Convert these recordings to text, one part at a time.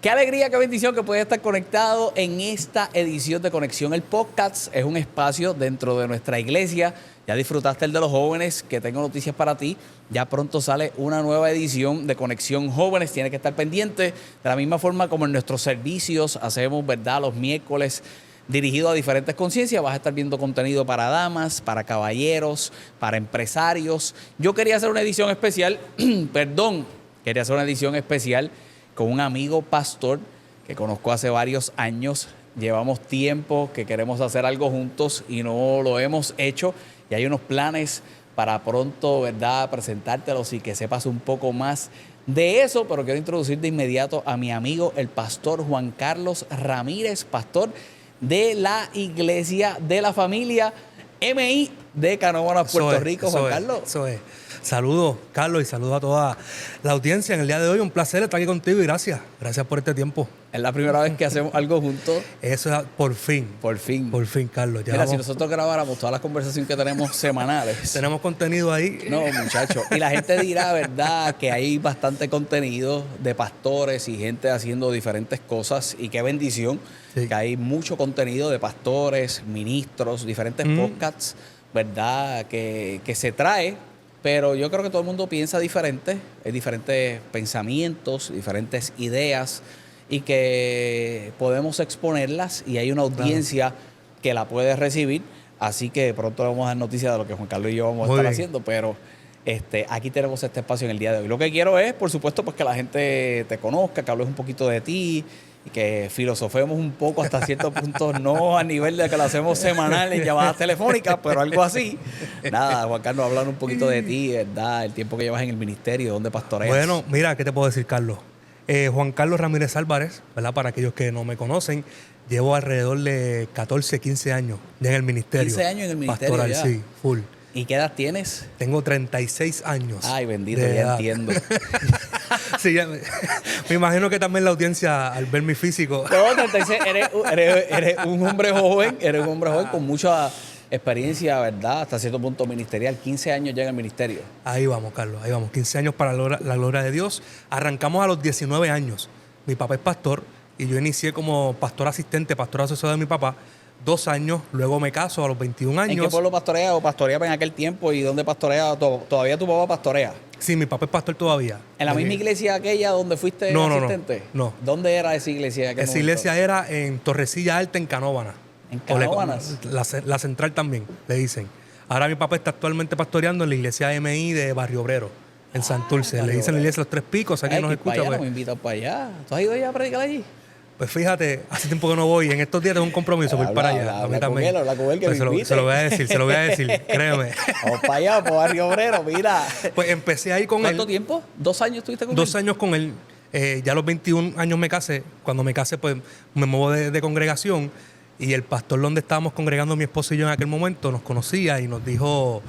Qué alegría, qué bendición que puedes estar conectado en esta edición de Conexión el Podcast. Es un espacio dentro de nuestra iglesia. Ya disfrutaste el de los jóvenes, que tengo noticias para ti. Ya pronto sale una nueva edición de Conexión Jóvenes. Tienes que estar pendiente. De la misma forma como en nuestros servicios hacemos, ¿verdad?, los miércoles dirigido a diferentes conciencias. Vas a estar viendo contenido para damas, para caballeros, para empresarios. Yo quería hacer una edición especial, quería hacer una edición especial con un amigo pastor que conozco hace varios años. Llevamos tiempo que queremos hacer algo juntos y no lo hemos hecho. Y hay unos planes para pronto, ¿verdad?, presentártelos y que sepas un poco más de eso. Pero quiero introducir de inmediato a mi amigo, el pastor Juan Carlos Ramírez, pastor de la Iglesia de la Familia MI de Canóvanas, Puerto Rico. Juan Carlos. Eso es. Saludos, Carlos, y saludos a toda la audiencia en el día de hoy. Un placer estar aquí contigo y gracias. Gracias por este tiempo. Es la primera vez que hacemos algo juntos. Eso es por fin. Por fin. Por fin, Carlos. Ya Mira, si nosotros grabáramos todas las conversaciones que tenemos semanales. Tenemos contenido ahí. No, muchachos. Y la gente dirá, ¿verdad?, que hay bastante contenido de pastores y gente haciendo diferentes cosas. Y qué bendición, sí, que hay mucho contenido de pastores, ministros, diferentes podcasts, ¿verdad?, que se trae. Pero yo creo que todo el mundo piensa diferente, hay diferentes pensamientos, diferentes ideas y que podemos exponerlas y hay una audiencia que la puede recibir. Así que pronto vamos a dar noticias de lo que Juan Carlos y yo vamos a estar haciendo, pero aquí tenemos este espacio en el día de hoy. Lo que quiero es, por supuesto, pues que la gente te conozca, que hables un poquito de ti y que filosofemos un poco hasta cierto punto, no a nivel de que lo hacemos semanal en llamadas telefónicas, pero algo así. Nada, Juan Carlos, hablar un poquito de ti, ¿verdad? El tiempo que llevas en el ministerio, dónde pastoreas. Bueno, mira, ¿qué te puedo decir, Carlos? Juan Carlos Ramírez Álvarez, ¿verdad? Para aquellos que no me conocen, llevo alrededor de 14, 15 años ya en el ministerio. 15 años en el ministerio pastoral, ya. Sí, full. ¿Y qué edad tienes? Tengo 36 años. Ay, bendito, ya entiendo. Sí, me imagino que también la audiencia, al ver mi físico. No, 36, eres un hombre joven, con mucha experiencia, ¿verdad? Hasta cierto punto ministerial. 15 años ya en el ministerio. Ahí vamos, Carlos, ahí vamos. 15 años para la gloria de Dios. Arrancamos a los 19 años. Mi papá es pastor y yo inicié como pastor asistente, pastor asesor de mi papá. 2 años, luego me caso a los 21 años. ¿En qué pueblo pastorea o pastoreaba en aquel tiempo y dónde pastorea? ¿Todavía tu papá pastorea? Sí, mi papá es pastor todavía. ¿En la misma iglesia aquella donde fuiste asistente? No. ¿Dónde era esa iglesia? Esa iglesia era en Torrecilla Alta, en Canóvanas. ¿En Canóvanas? La central también, le dicen. Ahora mi papá está actualmente pastoreando en la iglesia MI de Barrio Obrero, en Santurce. Le dicen la iglesia Los Tres Picos, aquí nos escucha. Pues. No me invitan para allá. ¿Tú has ido ya a predicar allí? Pues fíjate, hace tiempo que no voy. En estos días tengo un compromiso por ir para allá. A mí también. Habla con él que pues se lo voy a decir, créeme. Vamos para allá, por Barrio Obrero, mira. Pues empecé ahí con él. ¿Cuánto tiempo? ¿2 años estuviste con él? 2 años con él. Ya a los 21 años me casé. Cuando me casé, pues me muevo de congregación. Y el pastor donde estábamos congregando mi esposo y yo en aquel momento nos conocía y nos dijo: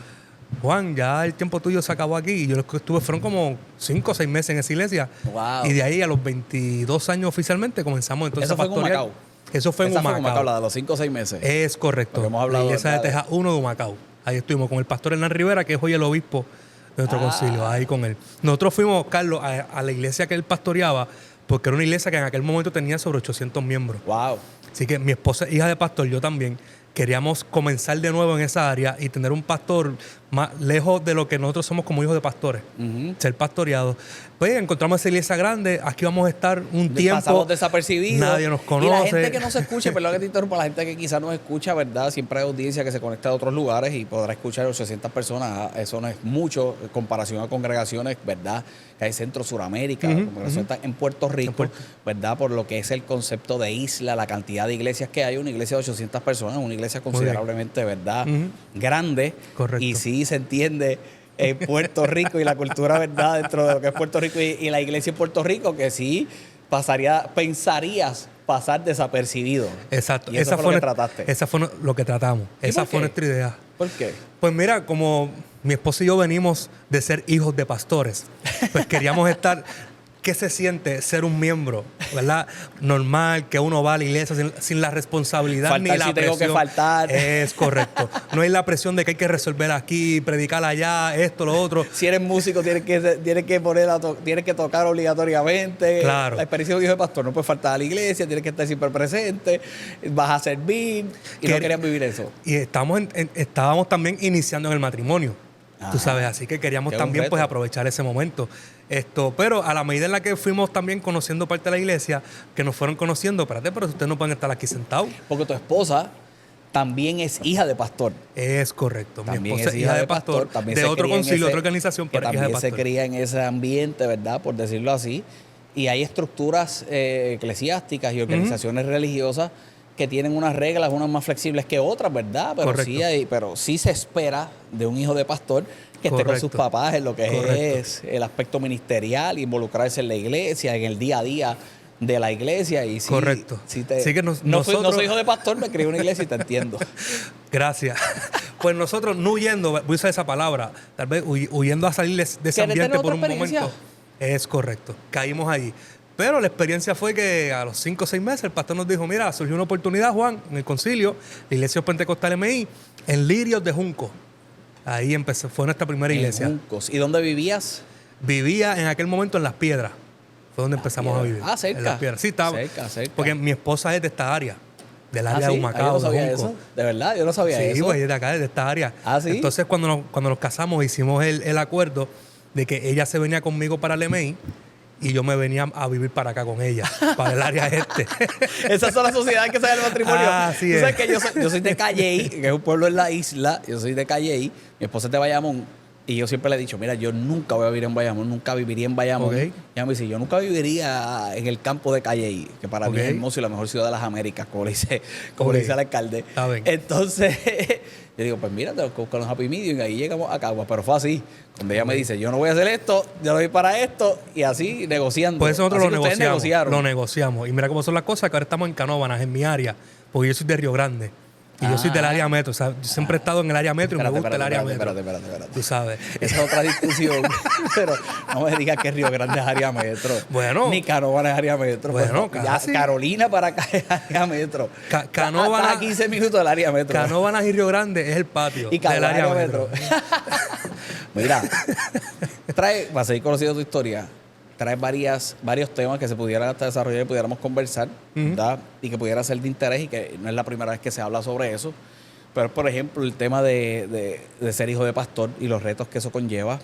Juan, ya el tiempo tuyo se acabó aquí. Y yo estuve, fueron como 5 o 6 meses en esa iglesia. Wow. Y de ahí a los 22 años oficialmente comenzamos entonces a pastorear. ¿Eso fue en Humacao? Eso fue en Humacao. La de los 5 o 6 meses. Es correcto. Porque hemos hablado la iglesia de Teja 1 de Humacao. Ahí estuvimos con el pastor Hernán Rivera, que es hoy el obispo de nuestro concilio, ahí con él. Nosotros fuimos, Carlos, a la iglesia que él pastoreaba, porque era una iglesia que en aquel momento tenía sobre 800 miembros. Wow. Así que mi esposa es hija de pastor, yo también. Queríamos comenzar de nuevo en esa área y tener un pastor más lejos de lo que nosotros somos como hijos de pastores. Ser pastoreados. Pues encontramos esa iglesia grande, aquí vamos a estar un tiempo. Pasamos desapercibidos. Nadie nos conoce. Y la gente que no se escucha, perdón que te interrumpa, la gente que quizás no escucha, ¿verdad? Siempre hay audiencia que se conecta de otros lugares y podrá escuchar 800 personas. Eso no es mucho en comparación a congregaciones, ¿verdad? Que hay Centro Suramérica, congregaciones en Puerto Rico, ¿verdad? Por lo que es el concepto de isla, la cantidad de iglesias que hay. Una iglesia de 800 personas, una iglesia considerablemente, ¿verdad? Grande. Correcto. Y sí se entiende en Puerto Rico y la cultura, ¿verdad?, dentro de lo que es Puerto Rico y la iglesia en Puerto Rico, que sí pensarías pasar desapercibido. Exacto. Y eso fue lo que trataste. Esa fue lo que tratamos. Esa fue nuestra idea. ¿Por qué? Pues mira, como mi esposo y yo venimos de ser hijos de pastores, pues queríamos estar qué se siente ser un miembro, ¿verdad? Normal, que uno va a la iglesia sin la responsabilidad Faltar ni la si presión. tengo que faltar. Es correcto. No hay la presión de que hay que resolver aquí, predicar allá, esto, lo otro. Si eres músico, tienes que tocar obligatoriamente. Claro. La experiencia de un hijo de pastor, no puedes faltar a la iglesia, tienes que estar siempre presente, vas a servir, y no querían vivir eso. Y estábamos también iniciando en el matrimonio. Tú sabes, así que queríamos también pues aprovechar ese momento. Pero a la medida en la que fuimos también conociendo parte de la iglesia, que nos fueron conociendo, espérate, pero ustedes no pueden estar aquí sentados. Porque tu esposa también es hija de pastor. Es correcto. También Mi esposa es hija de pastor, también de se otro cría en concilio, ese- otra organización, que pero hija de también pastor. se cría en ese ambiente, ¿verdad? Por decirlo así. Y hay estructuras eclesiásticas y organizaciones religiosas que tienen unas reglas, unas más flexibles que otras, ¿verdad? Pero sí se espera de un hijo de pastor que esté con sus papás en lo que es el aspecto ministerial, involucrarse en la iglesia, en el día a día de la iglesia. Y sí, Correcto. Sí Así que no soy hijo de pastor, me crié en una iglesia y te entiendo. Gracias. Pues nosotros no huyendo, voy a usar esa palabra, tal vez huyendo a salir de ese ¿Quieres ambiente tener por otra un experiencia? momento. Es correcto. Caímos ahí. Pero la experiencia fue que a los 5 o 6 meses el pastor nos dijo, mira, surgió una oportunidad, Juan, en el concilio, la iglesia Pentecostal MI, en Lirios de Junco. Ahí empezó, fue nuestra primera iglesia. En Juncos. ¿Y dónde vivías? Vivía en aquel momento en Las Piedras. Fue donde empezamos a vivir. Ah, cerca. En Las Piedras. Sí, estaba. Cerca. Porque mi esposa es de esta área, del área de ¿sí? Humacao, Yo no sabía de Junco. eso. De verdad, yo no sabía Sí, eso. güey, de acá, de esta área. Ah, ¿sí? Entonces, cuando nos casamos, hicimos el acuerdo de que ella se venía conmigo para el MI y yo me venía a vivir para acá con ella, para el área este. Esas son las sociedades que se dan el matrimonio. Así Tú es. sabes que yo soy de Calley, que es un pueblo en la isla. Yo soy de Calley. Mi esposa es de Bayamón. Y yo siempre le he dicho, mira, yo nunca voy a vivir en Bayamón, nunca viviría en Bayamón. Ok. Y ella me dice, yo nunca viviría en el campo de Calley, que para mí Ok. es hermoso y la mejor ciudad de las Américas, como le dice el alcalde. Está bien. Entonces, yo digo, pues mira, tengo que buscar un happy medium y ahí llegamos a Caguas. Pero fue así. Cuando ella me dice, yo no voy a hacer esto, yo no voy para esto, y así negociando. Pues eso nosotros Así lo que ustedes negociamos. negociaron. Lo negociamos. Y mira cómo son las cosas, que ahora estamos en Canóvanas, en mi área, porque yo soy de Río Grande. Y yo soy del área metro. O sea, yo siempre he estado en el área metro y me gusta el área metro. Espérate. Tú sabes. Esa es otra discusión. Pero no me digas que Río Grande es área metro. Bueno. Ni Canóvanas es área metro. Bueno, ya casi. Carolina para acá es área metro. Canóvanas- Estás a 15 minutos del área metro. Canóvanas y Río Grande es el patio Y del Caguas área área metro. Mira, para seguir conociendo tu historia, traes varios temas que se pudieran hasta desarrollar y pudiéramos conversar, ¿verdad? Y que pudiera ser de interés y que no es la primera vez que se habla sobre eso. Pero, por ejemplo, el tema de ser hijo de pastor y los retos que eso conlleva.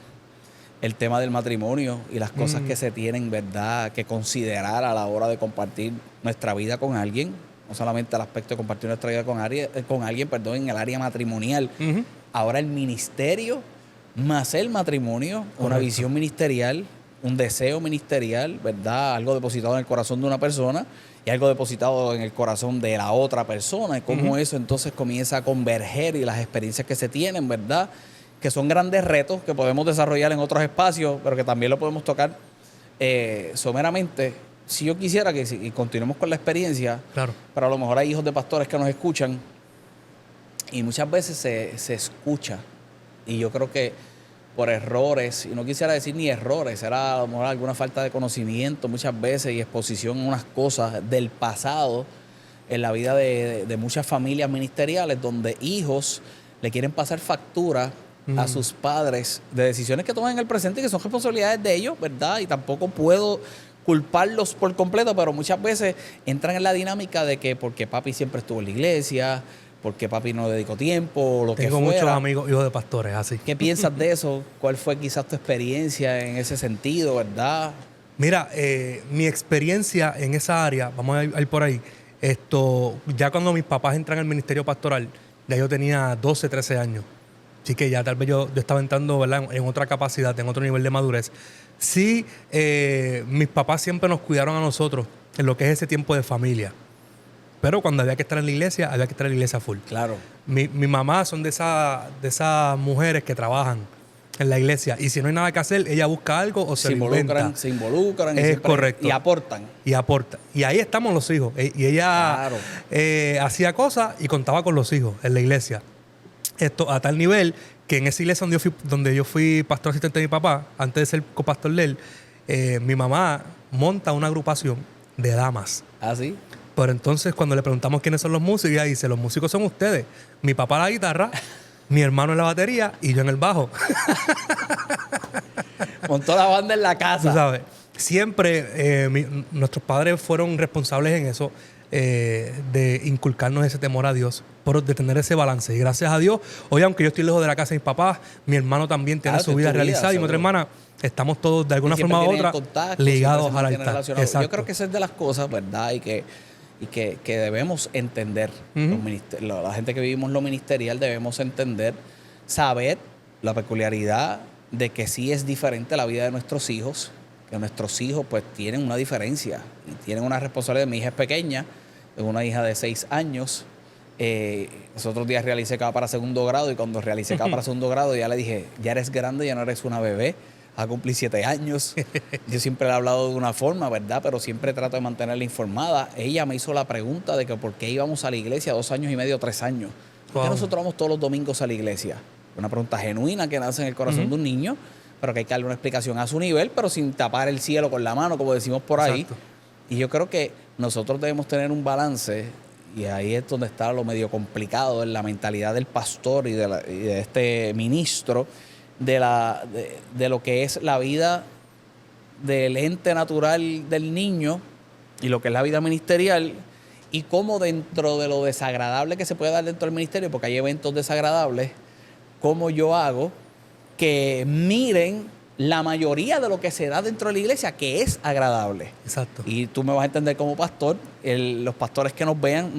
El tema del matrimonio y las cosas que se tienen, ¿verdad?, que considerar a la hora de compartir nuestra vida con alguien. No solamente el aspecto de compartir nuestra vida con alguien, en el área matrimonial. Ujú. Ahora el ministerio más el matrimonio, una Correcto. visión ministerial, un deseo ministerial, ¿verdad? Algo depositado en el corazón de una persona y algo depositado en el corazón de la otra persona. Y cómo eso entonces comienza a converger y las experiencias que se tienen, ¿verdad? Que son grandes retos que podemos desarrollar en otros espacios, pero que también lo podemos tocar someramente. Si yo quisiera y continuemos con la experiencia, Claro. pero a lo mejor hay hijos de pastores que nos escuchan y muchas veces se escucha. Y yo creo que por errores, y no quisiera decir ni errores, era a lo mejor alguna falta de conocimiento muchas veces y exposición a unas cosas del pasado en la vida de muchas familias ministeriales donde hijos le quieren pasar factura a sus padres de decisiones que toman en el presente y que son responsabilidades de ellos, ¿verdad? Y tampoco puedo culparlos por completo, pero muchas veces entran en la dinámica de que porque papi siempre estuvo en la iglesia, porque papi no dedicó tiempo, o lo Tengo que fuera. muchos amigos hijos de pastores, así. ¿Qué piensas de eso? ¿Cuál fue quizás tu experiencia en ese sentido, verdad? Mira, mi experiencia en esa área, vamos a ir por ahí, ya cuando mis papás entran al ministerio pastoral, ya yo tenía 12, 13 años. Así que ya tal vez yo estaba entrando, ¿verdad?, en otra capacidad, en otro nivel de madurez. Sí, mis papás siempre nos cuidaron a nosotros en lo que es ese tiempo de familia. Pero cuando había que estar en la iglesia, había que estar en la iglesia full. Claro. Mi mamá son de esas mujeres que trabajan en la iglesia. Y si no hay nada que hacer, ella busca algo o se lo inventa. Se involucran. Es siempre- correcto. Y aportan. Y aporta. Y ahí estamos los hijos. Y ella Claro. hacía cosas y contaba con los hijos en la iglesia. Esto a tal nivel que en esa iglesia donde yo fui pastor asistente de mi papá, antes de ser copastor de él, mi mamá monta una agrupación de damas. ¿Ah, sí? Pero entonces cuando le preguntamos quiénes son los músicos, ella dice, los músicos son ustedes. Mi papá en la guitarra, mi hermano en la batería y yo en el bajo. Montó la banda en la Tú casa. sabes, siempre nuestros padres fueron responsables en eso, de inculcarnos ese temor a Dios, de tener ese balance. Y gracias a Dios, hoy aunque yo estoy lejos de la casa de mis papás, mi hermano también tiene su vida realizada y mi otra hermana, estamos todos de alguna forma u otra ligados al altar. Yo creo que esa es de las cosas, ¿verdad? Y que debemos entender. La gente que vivimos lo ministerial debemos entender, saber la peculiaridad de que sí es diferente la vida de nuestros hijos, que nuestros hijos pues tienen una diferencia y tienen una responsabilidad. Mi hija es pequeña, es una hija de 6 años. Los otros días realicé CAPA para segundo grado y cuando realicé CAPA para segundo grado ya le dije, ya eres grande, ya no eres una bebé, a cumplir 7 años. Yo siempre le he hablado de una forma, ¿verdad? Pero siempre trato de mantenerla informada. Ella me hizo la pregunta de que por qué íbamos a la iglesia 2 años y medio, 3 años. ¿Por qué nosotros vamos todos los domingos a la iglesia? Una pregunta genuina que nace en el corazón de un niño, pero que hay que darle una explicación a su nivel, pero sin tapar el cielo con la mano, como decimos por ahí. Exacto. Y yo creo que nosotros debemos tener un balance, y ahí es donde está lo medio complicado en la mentalidad del pastor y de este ministro, de lo que es la vida del ente natural del niño y lo que es la vida ministerial, y cómo dentro de lo desagradable que se puede dar dentro del ministerio, porque hay eventos desagradables, cómo yo hago que miren la mayoría de lo que se da dentro de la iglesia que es agradable. Exacto. Y tú me vas a entender como pastor, los pastores que nos vean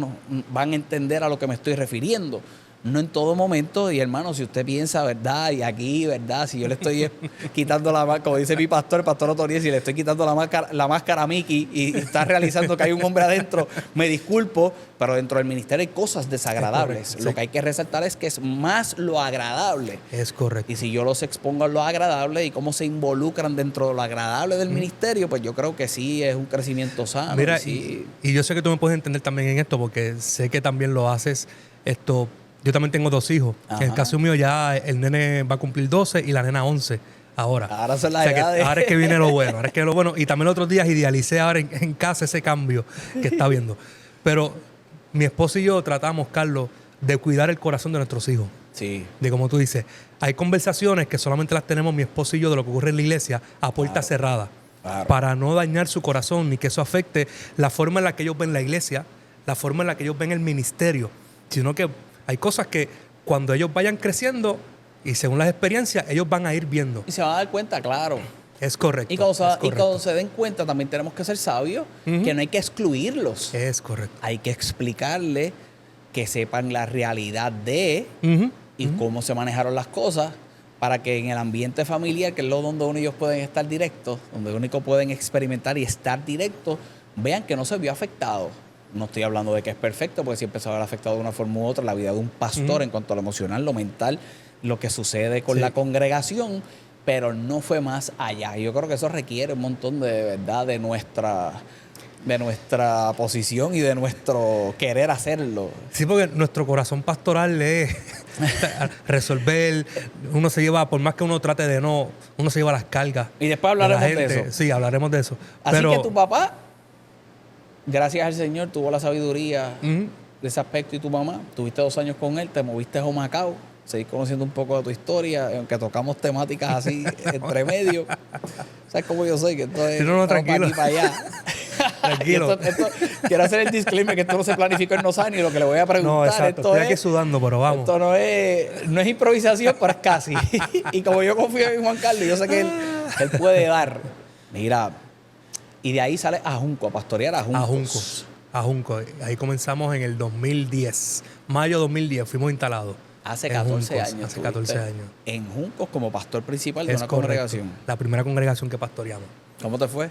van a entender a lo que me estoy refiriendo. No en todo momento, y hermano, si usted piensa, ¿verdad? Y aquí, ¿verdad? Si yo le estoy quitando la máscara, como dice mi pastor, el pastor Otoriel, si le estoy quitando la máscara a Mickey y está realizando que hay un hombre adentro, me disculpo, pero dentro del ministerio hay cosas desagradables. Correcto, lo sí. que hay que resaltar es que es más lo agradable. Es correcto. Y si yo los expongo a lo agradable y cómo se involucran dentro de lo agradable del ministerio, pues yo creo que sí es un crecimiento sano. Mira, sí. y yo sé que tú me puedes entender también en esto, porque sé que también lo haces esto. Yo también tengo 2 hijos. Ajá. En el caso mío ya el nene va a cumplir 12 y la nena 11 ahora. Ahora son las O sea que edades. ahora es que viene lo bueno. Ahora es que viene lo bueno. Y también los otros días idealicé ahora en casa ese cambio que está viendo. Pero mi esposo y yo tratamos, Carlos, de cuidar el corazón de nuestros hijos. Sí. De como tú dices, hay conversaciones que solamente las tenemos mi esposo y yo de lo que ocurre en la iglesia a puerta cerrada. Claro. Para no dañar su corazón ni que eso afecte la forma en la que ellos ven la iglesia, la forma en la que ellos ven el ministerio, sino que hay cosas que cuando ellos vayan creciendo y según las experiencias, ellos van a ir viendo. Y se van a dar cuenta, claro. Es correcto. Y cuando, es correcto. cuando se den cuenta, también tenemos que ser sabios, que no hay que excluirlos. Es correcto. Hay que explicarle que sepan la realidad de y cómo se manejaron las cosas para que en el ambiente familiar, que es lo donde ellos pueden estar directos, donde único pueden experimentar y estar directos, vean que no se vio afectado. No estoy hablando de que es perfecto, porque siempre se va a ver afectado de una forma u otra la vida de un pastor en cuanto a lo emocional, lo mental, lo que sucede con la congregación, pero no fue más allá. Yo creo que eso requiere un montón de verdad de nuestra posición y de nuestro querer hacerlo. Sí, porque nuestro corazón pastoral es resolver. Uno se lleva, por más que uno trate de no, uno se lleva las cargas. Y después hablaremos de eso. Sí, hablaremos de eso. Así pero, que tu papá, gracias al Señor, tuvo la sabiduría de ese aspecto, y tu mamá, tuviste 2 años con él, te moviste a Humacao, seguir conociendo un poco de tu historia, aunque tocamos temáticas así entre medio. ¿Sabes cómo yo soy? Que esto es no, para tranquilo. aquí, para allá. Tranquilo. Quiero hacer el disclaimer que esto no se planificó, él no sabe ni lo que le voy a preguntar. No, exacto. Esto Estoy aquí sudando, pero vamos. Esto no es improvisación, pero es casi. Y como yo confío en Juan Carlos, yo sé que él puede dar. Mira, y de ahí sale a Junco, a pastorear a Juncos. A Junco. Ahí comenzamos en el 2010. Mayo 2010 fuimos instalados. Hace en 14 Juncos, años. Hace 14 años. En Juncos como pastor principal de Es una correcto. congregación. La primera congregación que pastoreamos. ¿Cómo te fue?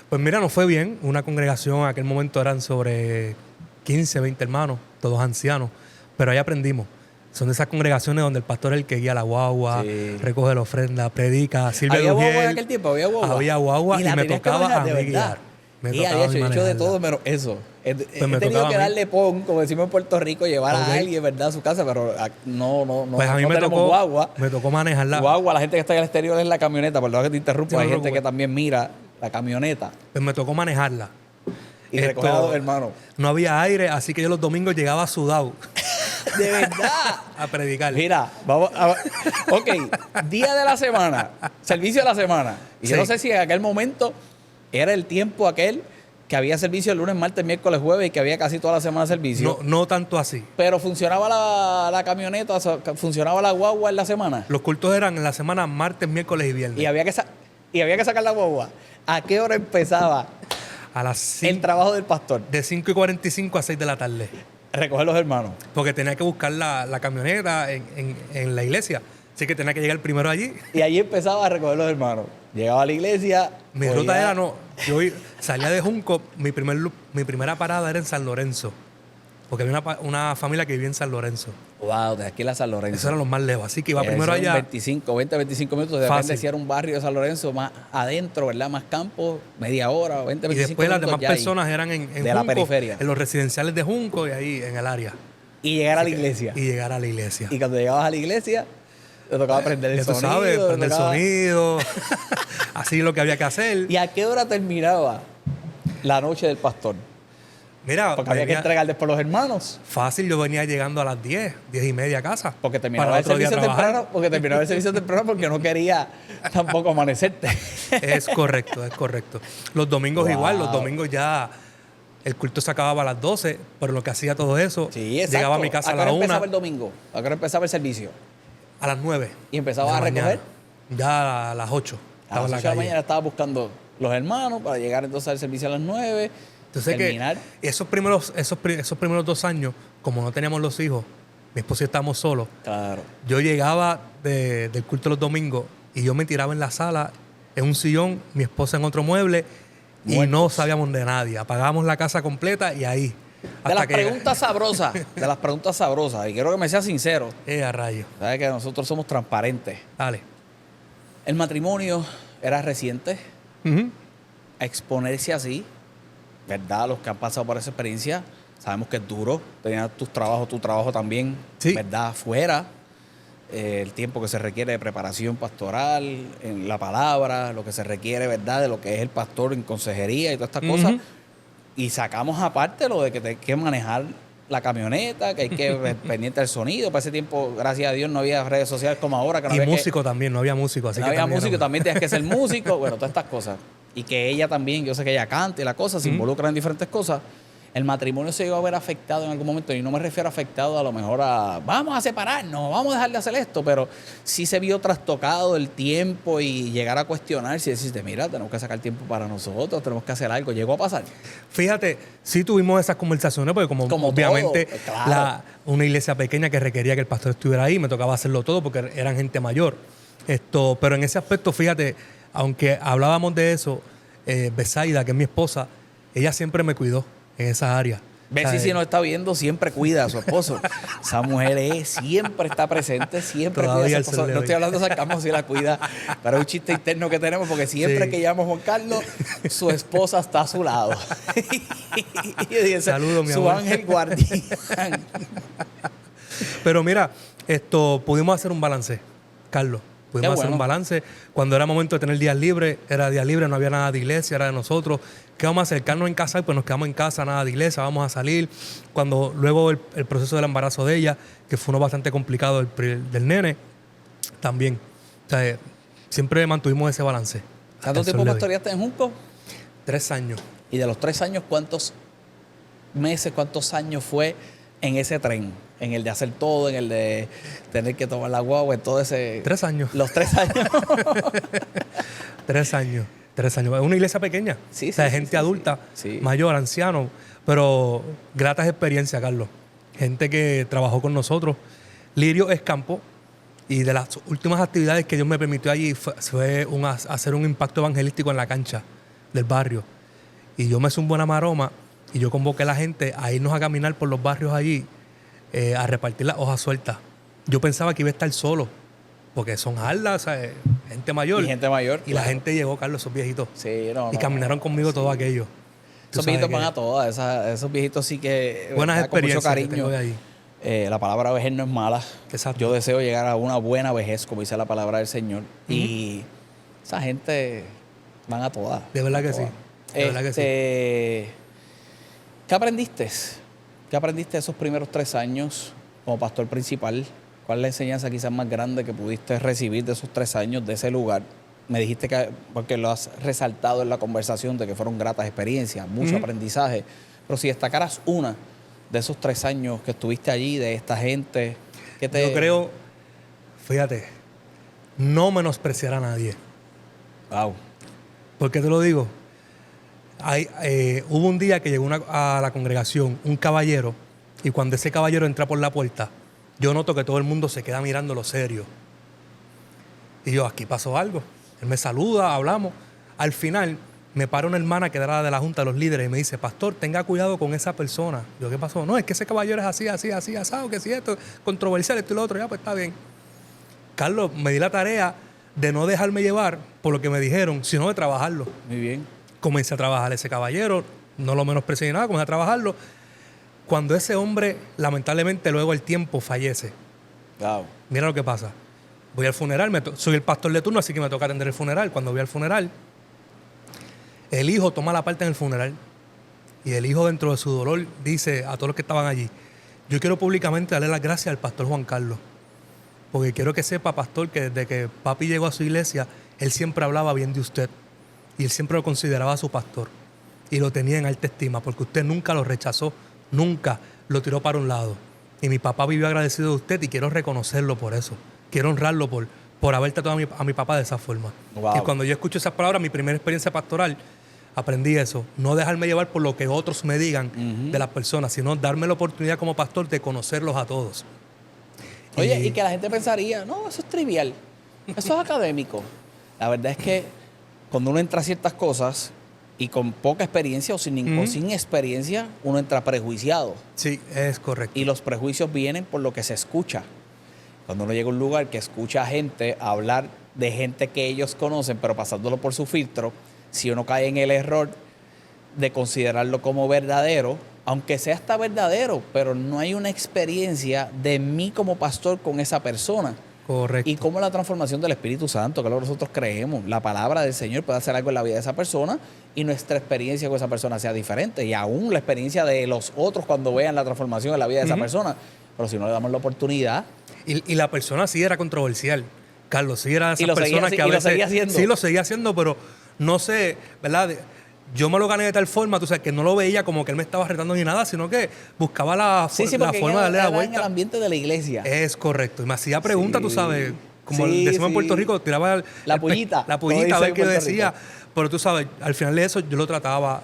Pues mira, nos fue bien. Una congregación, en aquel momento eran sobre 15, 20 hermanos, todos ancianos. Pero ahí aprendimos. Son de esas congregaciones donde el pastor es el que guía la guagua, Sí. recoge la ofrenda, predica, sirve ¿Había el guagua en ujiel. aquel tiempo? ¿Había guagua? Había guagua y la me tenías que tocaba manejar, a de mí verdad. guiar. Me Y tocaba a yo mí he hecho de manejarla. todo menos eso. He Pues me tenido tocaba que a mí. darle pon, como decimos en Puerto Rico, llevar Ok. a alguien, ¿verdad?, a su casa, pero no Pues a mí no me tenemos tocó, guagua. me tocó manejarla. Guagua, la gente que está en el exterior es la camioneta, perdón que te interrumpa, Sí, no hay te gente que preocupes. también mira la camioneta, Pues me tocó manejarla. y recoger a los hermanos. No había aire, así que yo los domingos llegaba sudado De verdad. a predicar. Mira, vamos a... Ok, día de la semana, servicio de la semana. Y yo Sí. no sé si en aquel momento era el tiempo aquel que había servicio el lunes, martes, miércoles, jueves y que había casi toda la semana servicio. No tanto así. Pero funcionaba la camioneta, o sea, funcionaba la guagua en la semana. Los cultos eran en la semana martes, miércoles y viernes. Y había que sacar la guagua. ¿A qué hora empezaba A las el 5, trabajo del pastor? de 5:45 a 6 de la tarde. Recoger los hermanos. Porque tenía que buscar la camioneta en la iglesia. Así que tenía que llegar primero allí. Y allí empezaba a recoger los hermanos. Llegaba a la iglesia. Mi cogía- ruta era salía de Junco, mi primera parada era en San Lorenzo. Porque había una familia que vivía en San Lorenzo. Wow, de aquí a la San Lorenzo. Esos eran los más lejos. Así que iba primero Eran allá. 25 minutos. Depende Fácil. si era un barrio de San Lorenzo más adentro, ¿verdad? Más campo, media hora, 20, Y 25 después las minutos demás ya ahí. personas eran en de la Junco, periferia. en los residenciales de Junco y ahí en el área. Y llegar a la iglesia. Y llegar a la iglesia. Y cuando llegabas a la iglesia, te tocaba prender el Ya tú sonido. sabes, te prender el tocaba- sonido. Así lo que había que hacer. ¿Y a qué hora terminaba la noche del pastor? Mira, Porque había que venía- entregar después los hermanos. fácil, yo venía llegando a las 10:30 a casa. Porque terminaba para el otro día servicio trabajar. temprano. Porque terminaba el servicio temprano porque no quería tampoco amanecerte. Es correcto, es correcto. Los domingos Wow. igual, los domingos ya el culto se acababa a las 12, pero lo que hacía todo eso, Sí, exacto. llegaba a mi casa a qué la hora 1, empezaba el domingo? ¿A qué hora empezaba el servicio? a las 9. Y empezaba de a la recoger. mañana. Ya a las 8. A las 8 Estaba en la de la calle. mañana estaba buscando los hermanos para llegar entonces al servicio a las 9. Entonces terminar. que esos primeros 2 años, como no teníamos los hijos, mi esposo y yo estábamos solos, Claro. yo llegaba del culto los domingos y yo me tiraba en la sala, en un sillón, mi esposa en otro mueble, y Muertos. no sabíamos de nadie. Apagábamos la casa completa y ahí. De las preguntas sabrosas, y quiero que me seas sincero. A rayo. Sabes que nosotros somos transparentes. Dale. El matrimonio era reciente. Ujú. Exponerse así, ¿verdad? Los que han pasado por esa experiencia, sabemos que es duro. Tenías tu trabajo también, Sí. ¿verdad? Fuera. El tiempo que se requiere de preparación pastoral, en la palabra, lo que se requiere, ¿verdad? De lo que es el pastor en consejería y todas estas cosas. Y sacamos aparte lo de que hay que manejar la camioneta, que hay que ver pendiente del sonido. Para ese tiempo, gracias a Dios, no había redes sociales como ahora. Que no Y había que- músico también, no había músico. Así no que había también músico, era- también tenías que ser músico, bueno, todas estas cosas. Y que ella también, yo sé que ella canta y la cosa, se involucra en diferentes cosas. El matrimonio se llegó a ver afectado en algún momento, y no me refiero a afectado a lo mejor a vamos a separarnos, vamos a dejar de hacer esto, pero sí se vio trastocado el tiempo y llegar a cuestionarse y decirte, mira, tenemos que sacar tiempo para nosotros, tenemos que hacer algo. Llegó a pasar. Fíjate, sí tuvimos esas conversaciones, porque como obviamente todo, claro. una iglesia pequeña que requería que el pastor estuviera ahí, me tocaba hacerlo todo porque eran gente mayor. Pero en ese aspecto, fíjate, aunque hablábamos de eso, Besaida, que es mi esposa, ella siempre me cuidó en esa área. Bessie, si nos está viendo, siempre cuida a su esposo. Esa mujer siempre está presente, siempre Todavía cuida a al su sol esposo. de No hoy. estoy hablando de sarcasmo, si la cuida, pero es un chiste interno que tenemos porque siempre Sí. que llamo a Juan Carlos, su esposa está a su lado. Y dice, Saludos, mi su amor. ángel guardián. Pero mira, pudimos hacer un balance, Carlos. Pudimos hacer bueno. un balance. Cuando era momento de tener días libres, era día libre, no había nada de iglesia, era de nosotros. ¿Qué vamos a hacer? Quedarnos en casa, y pues nos quedamos en casa, nada de iglesia, vamos a salir. Cuando luego el proceso del embarazo de ella, que fue uno bastante complicado del nene, también. O sea, siempre mantuvimos ese balance. ¿Cuánto Hasta el tiempo sol de hoy. pastoreaste en Junco? 3 años. Y de los 3 años, ¿cuántos meses, cuántos años fue en ese tren? En el de hacer todo, en el de tener que tomar la guagua, en todo ese... 3 años. Los 3 años. 3 años. 3 años. Es una iglesia pequeña. Sí, o sea, sí, sí, gente sí, adulta, sí. mayor, anciano. Pero gratas experiencias, Carlos. Gente que trabajó con nosotros. Lirio Escampo. Y de las últimas actividades que Dios me permitió allí fue hacer un impacto evangelístico en la cancha del barrio. Y yo me hice un buena maroma y yo convoqué a la gente a irnos a caminar por los barrios allí, a repartir las hojas sueltas. Yo pensaba que iba a estar solo, porque son aldas, gente mayor. Y gente mayor. Y la claro. gente llegó, Carlos, esos viejitos. Sí, no, Y caminaron conmigo todo aquello. Tú Esos sabes viejitos que- van a todas. Esos viejitos sí que... Buenas ¿verdad? Con mucho experiencias que cariño. tengo de ahí. La palabra vejez no es mala. Exacto. Yo deseo llegar a una buena vejez, como dice la palabra del Señor. Y esa gente Van a todas. De verdad que sí. De verdad que sí. ¿Qué aprendiste? ¿Qué aprendiste esos primeros 3 años como pastor principal? ¿Cuál es la enseñanza quizás más grande que pudiste recibir de esos 3 años, de ese lugar? Me dijiste que, porque lo has resaltado en la conversación, de que fueron gratas experiencias, mucho aprendizaje. Pero si destacaras una de esos 3 años que estuviste allí, de esta gente, ¿qué te...? Yo creo, fíjate, no menospreciar a nadie. Wow. ¿Por qué te lo digo? Hubo un día que llegó a la congregación un caballero, y cuando ese caballero entra por la puerta, yo noto que todo el mundo se queda mirándolo serio. Y yo, aquí pasó algo. Él me saluda, hablamos. Al final, me para una hermana que era de la junta de los líderes y me dice, pastor, tenga cuidado con esa persona. Yo, ¿qué pasó? No, es que ese caballero es así, asado, que si esto, controversial, esto y lo otro. Ya, pues está bien. Carlos, me di la tarea de no dejarme llevar por lo que me dijeron, sino de trabajarlo. Muy bien. Comencé a trabajar ese caballero, no lo menosprecié ni nada, comencé a trabajarlo. Cuando ese hombre, lamentablemente, luego el tiempo fallece. Wow. Mira lo que pasa. Voy al funeral, soy el pastor de turno, así que me toca atender el funeral. Cuando voy al funeral, el hijo toma la parte en el funeral. Y el hijo, dentro de su dolor, dice a todos los que estaban allí, yo quiero públicamente darle las gracias al pastor Juan Carlos. Porque quiero que sepa, pastor, que desde que papi llegó a su iglesia, él siempre hablaba bien de usted. Y él siempre lo consideraba su pastor. Y lo tenía en alta estima, porque usted nunca lo rechazó, nunca lo tiró para un lado. Y mi papá vivió agradecido de usted y quiero reconocerlo por eso. Quiero honrarlo por haber tratado a mi papá de esa forma. Wow. Y cuando yo escucho esas palabras, mi primera experiencia pastoral, aprendí eso. No dejarme llevar por lo que otros me digan de las personas, sino darme la oportunidad como pastor de conocerlos a todos. Oye, y que la gente pensaría, no, eso es trivial, eso es académico. La verdad es que cuando uno entra a ciertas cosas y con poca experiencia o sin experiencia, uno entra prejuiciado. Sí, es correcto. Y los prejuicios vienen por lo que se escucha. Cuando uno llega a un lugar que escucha a gente hablar de gente que ellos conocen, pero pasándolo por su filtro, si uno cae en el error de considerarlo como verdadero, aunque sea hasta verdadero, pero no hay una experiencia de mí como pastor con esa persona. Correcto. Y cómo la transformación del Espíritu Santo, que es lo que nosotros creemos, la palabra del Señor puede hacer algo en la vida de esa persona y nuestra experiencia con esa persona sea diferente. Y aún la experiencia de los otros cuando vean la transformación en la vida de esa persona. Pero si no le damos la oportunidad. Y la persona sí era controversial. Carlos sí era esa Y lo persona seguía- que a y lo veces... seguía haciendo. Sí, lo seguía haciendo, pero no sé, ¿verdad? Yo me lo gané de tal forma, tú sabes, que no lo veía como que él me estaba retando ni nada, sino que buscaba la forma de darle la en el vuelta. ambiente de la iglesia. Es correcto. Y me hacía preguntas, Sí. tú sabes, como Sí, decimos en sí. Puerto Rico, tiraba La pullita, la como pullita, a dicen ver en qué yo Puerto decía. Rico. Pero tú sabes, al final de eso yo lo trataba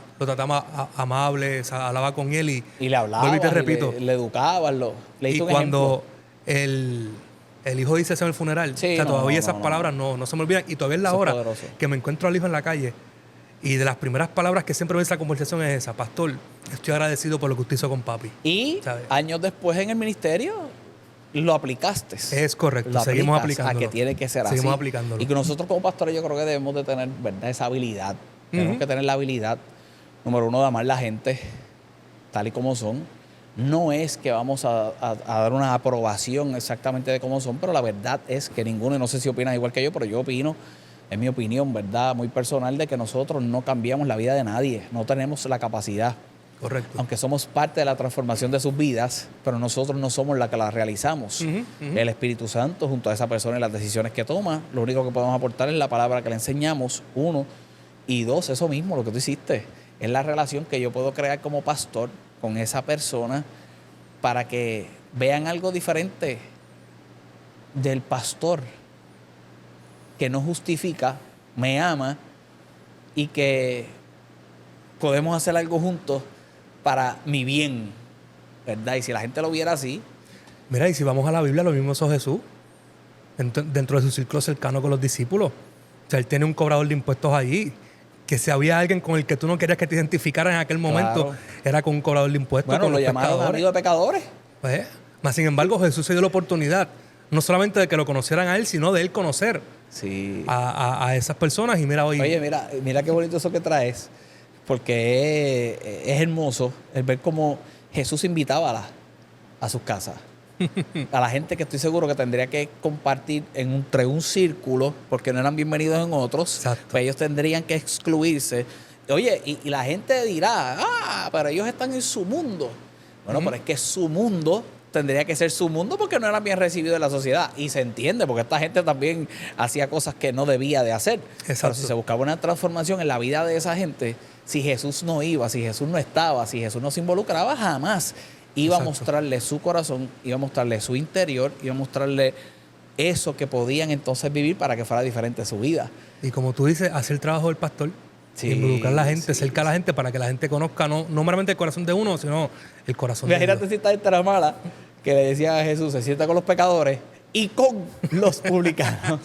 amable, hablaba con él Y le hablaba, vuelvo y te repito. le educaban, le Y hizo un cuando ejemplo. el hijo dice eso en el funeral, Sí, o sea, no, todavía no, esas no, palabras no se me olvidan. Y todavía es la Eso es hora poderoso. que me encuentro al hijo en la calle. Y de las primeras palabras que siempre veo en esa conversación es esa: pastor, estoy agradecido por lo que usted hizo con papi. Y ¿sabes? años después en el ministerio lo aplicaste. Es correcto, Lo seguimos aplicas aplicándolo. a que tiene que ser así. Seguimos aplicándolo. Y que nosotros como pastores yo creo que debemos de tener, ¿verdad?, esa habilidad. Tenemos que tener la habilidad, número uno, de amar la gente tal y como son. No es que vamos a dar una aprobación exactamente de cómo son, pero la verdad es que ninguno, y no sé si opinas igual que yo, pero yo opino, es mi opinión, ¿verdad?, muy personal, de que nosotros no cambiamos la vida de nadie. No tenemos la capacidad. Correcto. Aunque somos parte de la transformación de sus vidas, pero nosotros no somos la que la realizamos. El Espíritu Santo, junto a esa persona y las decisiones que toma, lo único que podemos aportar es la palabra que le enseñamos, uno. Y dos, eso mismo, lo que tú hiciste, es la relación que yo puedo crear como pastor con esa persona para que vean algo diferente del pastor, que no justifica, me ama y que podemos hacer algo juntos para mi bien, ¿verdad? Y si la gente lo viera así. Mira, y si vamos a la Biblia, lo mismo hizo Jesús dentro de su círculo cercano con los discípulos. O sea, él tiene un cobrador de impuestos allí, que si había alguien con el que tú no querías que te identificaran en aquel momento, Claro. era con un cobrador de impuestos, Bueno, con lo los llamaron pescadores. amigo de pecadores. Pues, más sin embargo, Jesús se dio la oportunidad, no solamente de que lo conocieran a él, sino de él conocer Sí. a esas personas. Y mira, hoy... Oye, mira qué bonito eso que traes, porque es hermoso el ver cómo Jesús invitaba a sus casas. a la gente que estoy seguro que tendría que compartir entre un círculo, porque no eran bienvenidos en otros, Exacto. pues ellos tendrían que excluirse. Oye, y la gente dirá, pero ellos están en su mundo. Bueno, pero es que su mundo tendría que ser su mundo porque no era bien recibido en la sociedad. Y se entiende, porque esta gente también hacía cosas que no debía de hacer. Exacto. Pero si se buscaba una transformación en la vida de esa gente, si Jesús no iba, si Jesús no estaba, si Jesús no se involucraba, jamás iba a Exacto. mostrarle su corazón, iba a mostrarle su interior, iba a mostrarle eso que podían entonces vivir para que fuera diferente su vida. Y como tú dices, hacer el trabajo del pastor. Sí, Involucrar a la gente, sí, cerca a la gente para que la gente conozca no meramente el corazón de uno, sino el corazón Imagínate de si Dios. esta gente era mala, que le decía a Jesús, se sienta con los pecadores y con los publicanos.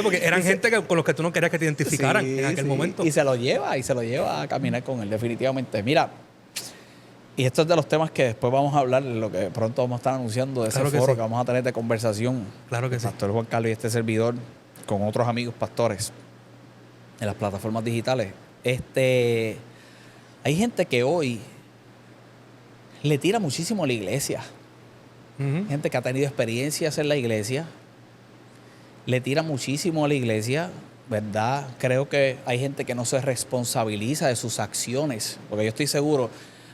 Porque eran gente con los que tú no querías que te identificaran Sí, en aquel sí. momento. Y se lo lleva a caminar con él, definitivamente. Mira, y esto es de los temas que después vamos a hablar, lo que pronto vamos a estar anunciando de ese Claro que foro sí. que vamos a tener de conversación. Claro que el sí. Pastor Juan Carlos y este servidor con otros amigos pastores en las plataformas digitales. Hay gente que hoy le tira muchísimo a la iglesia. Ujú. Gente que ha tenido experiencias en la iglesia, le tira muchísimo a la iglesia, ¿verdad? Creo que hay gente que no se responsabiliza de sus acciones, porque yo estoy seguro,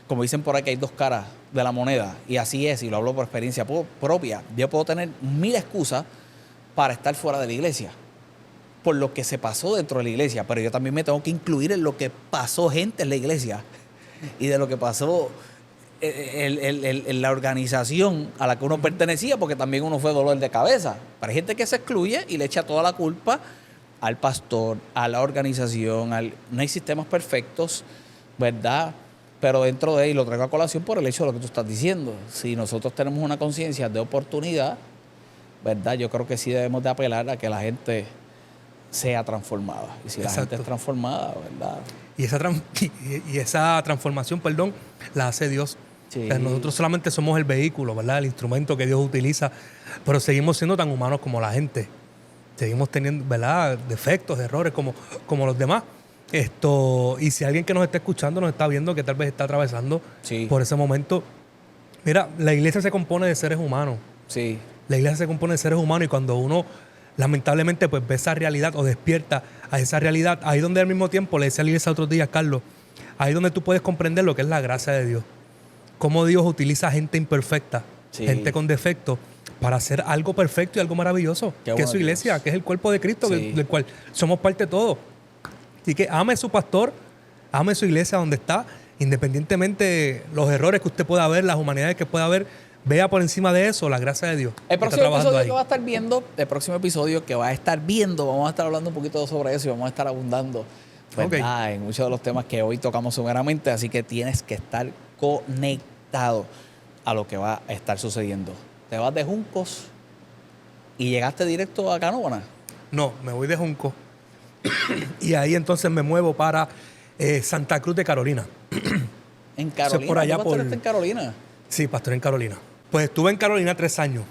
como dicen por ahí, que hay dos caras de la moneda, y así es, y lo hablo por experiencia propia. Yo puedo tener 1000 excusas para estar fuera de la iglesia, por lo que se pasó dentro de la iglesia, pero yo también me tengo que incluir en lo que pasó gente en la iglesia y de lo que pasó en la organización a la que uno pertenecía, porque también uno fue dolor de cabeza. Pero hay gente que se excluye y le echa toda la culpa al pastor, a la organización, no hay sistemas perfectos, ¿verdad? Pero dentro de él, y lo traigo a colación por el hecho de lo que tú estás diciendo, si nosotros tenemos una conciencia de oportunidad, ¿verdad? Yo creo que sí debemos de apelar a que la gente sea transformada. Y si la Exacto. gente es transformada, ¿verdad? Y esa transformación, perdón, la hace Dios. Sí. O sea, nosotros solamente somos el vehículo, ¿verdad? El instrumento que Dios utiliza, pero seguimos siendo tan humanos como la gente. Seguimos teniendo, ¿verdad? Defectos, errores como los demás. Y si alguien que nos está escuchando, nos está viendo, que tal vez está atravesando Sí. por ese momento, mira, la iglesia se compone de seres humanos. Sí. La iglesia se compone de seres humanos y cuando uno lamentablemente pues ve esa realidad o despierta a esa realidad, ahí donde al mismo tiempo, le decía a la iglesia otros días, Carlos, ahí donde tú puedes comprender lo que es la gracia de Dios. Cómo Dios utiliza gente imperfecta, Sí. gente con defectos, para hacer algo perfecto y algo maravilloso, Qué que es bueno, su iglesia, Dios. que es el cuerpo de Cristo, Sí. del cual somos parte todos. Así que ame a su pastor, ame su iglesia donde está, independientemente de los errores que usted pueda ver, las humanidades que pueda ver, vea por encima de eso la gracia de Dios. El que está próximo trabajando episodio ahí. que va a estar viendo, vamos a estar hablando un poquito sobre eso y vamos a estar abundando, ¿verdad? En muchos de los temas que hoy tocamos someramente, así que tienes que estar conectado a lo que va a estar sucediendo. Te vas de Juncos y llegaste directo a Canóvana. No, me voy de Junco y ahí entonces me muevo para Santa Cruz de Carolina. En Carolina. por allá ¿Tú pastoreaste en Carolina? Sí, pastor en Carolina. Pues estuve en Carolina 3 años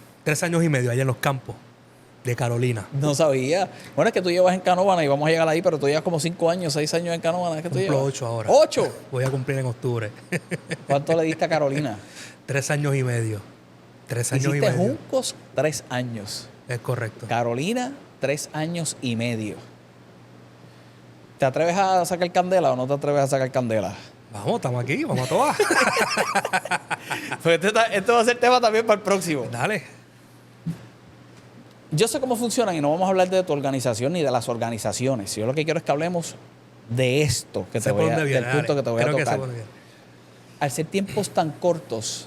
y medio, allá en los campos de Carolina. No sabía. Bueno, es que tú llevas en Canóvana y vamos a llegar ahí, pero tú llevas como 5 años, 6 años en Canóvana. ¿Es que tú Cumplo llevas? 8 ahora. ¿8? Voy a cumplir en octubre. ¿Cuánto le diste a Carolina? 3 años y medio. 3 años y Hiciste medio. Juncos 3 años. Es correcto. Carolina, 3 años y medio. ¿Te atreves a sacar candela o no te atreves a sacar candela? Vamos, estamos aquí, vamos a todas. Pues esto va a ser tema también para el próximo. Dale. Yo sé cómo funcionan y no vamos a hablar de tu organización ni de las organizaciones. Yo lo que quiero es que hablemos de esto que Sé te por voy a, dónde viene, del punto dale. que te voy Creo a que sé tocar. por dónde viene. Al ser tiempos tan cortos,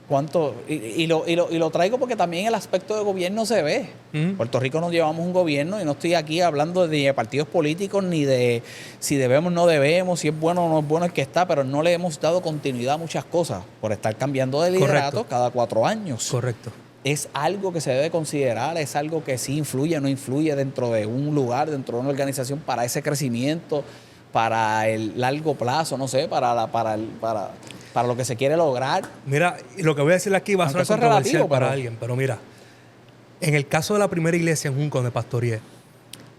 ¿cuánto? Y lo traigo porque también el aspecto de gobierno se ve. Ujú. Puerto Rico nos llevamos un gobierno y no estoy aquí hablando de partidos políticos ni de si debemos o no debemos, si es bueno o no es bueno el que está, pero no le hemos dado continuidad a muchas cosas por estar cambiando de liderato Correcto. cada 4 años. Correcto. Es algo que se debe considerar, es algo que sí influye o no influye dentro de un lugar, dentro de una organización para ese crecimiento, para el largo plazo, no sé, para lo que se quiere lograr. Mira, y lo que voy a decir aquí va a Aunque sonar eso es controversial relativo, para pero- alguien, pero mira, en el caso de la primera iglesia en Junco donde pastoreé,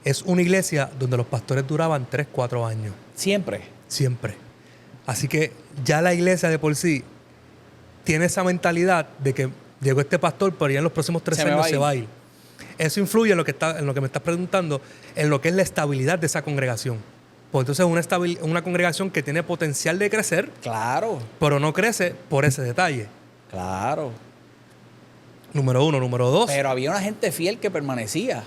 es una iglesia donde los pastores duraban 3, 4 años, Siempre. siempre. Así que ya la iglesia de por sí tiene esa mentalidad de que Llegó este pastor, pero ya en los próximos 3 años se va a ir. Eso influye en lo que me estás preguntando, en lo que es la estabilidad de esa congregación. Pues entonces es una congregación que tiene potencial de crecer, Claro, pero no crece por ese detalle. claro. Número 1. Número 2, Pero había una gente fiel que permanecía,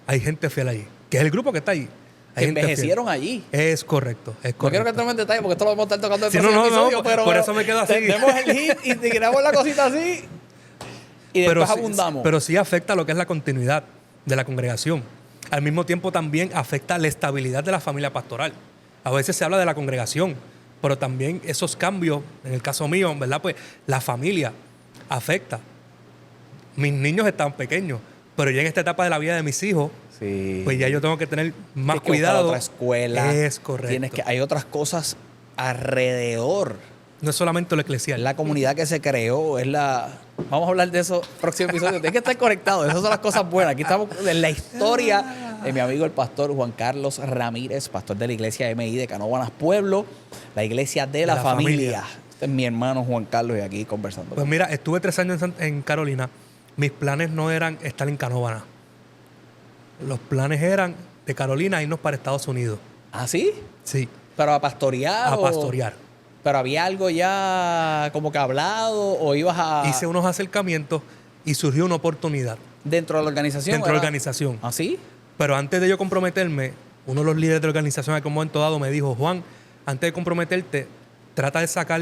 hay gente fiel allí, que es el grupo que está ahí. que Hay gente fiel. envejecieron allí. Es correcto, es No quiero que correcto. entremos en detalle porque esto lo vamos a estar tocando en el Sí, próximo episodio, no, pero por eso me quedo así. Tenemos el hit y tiramos la cosita así y después abundamos. Pero sí afecta lo que es la continuidad de la congregación. Al mismo tiempo también afecta la estabilidad de la familia pastoral. A veces se habla de la congregación, pero también esos cambios, en el caso mío, ¿verdad? Pues la familia afecta. Mis niños están pequeños, pero ya en esta etapa de la vida de mis hijos, Sí. pues ya yo tengo que tener más Tienes que buscar cuidado. otra escuela. Es correcto. Hay otras cosas alrededor. No es solamente lo eclesial. La comunidad que se creó, vamos a hablar de eso próximo episodio. Tienes que estar conectado. Esas son las cosas buenas. Aquí estamos en la historia de mi amigo el pastor Juan Carlos Ramírez, pastor de la iglesia MI de Canóvanas Pueblo, la iglesia de la familia. Este es mi hermano Juan Carlos y aquí conversando. Pues mira, estuve 3 años en Carolina. Mis planes no eran estar en Canóvanas. Los planes eran de Carolina irnos para Estados Unidos. ¿Ah, sí? Sí, ¿Pero a pastorear? a pastorear. ¿Pero había algo ya como que hablado o ibas a...? Hice unos acercamientos y surgió una oportunidad ¿Dentro de la organización? dentro de la ¿era? organización. ¿Ah, sí? Pero antes de yo comprometerme, uno de los líderes de la organización en aquel momento dado me dijo, Juan, antes de comprometerte, trata de sacar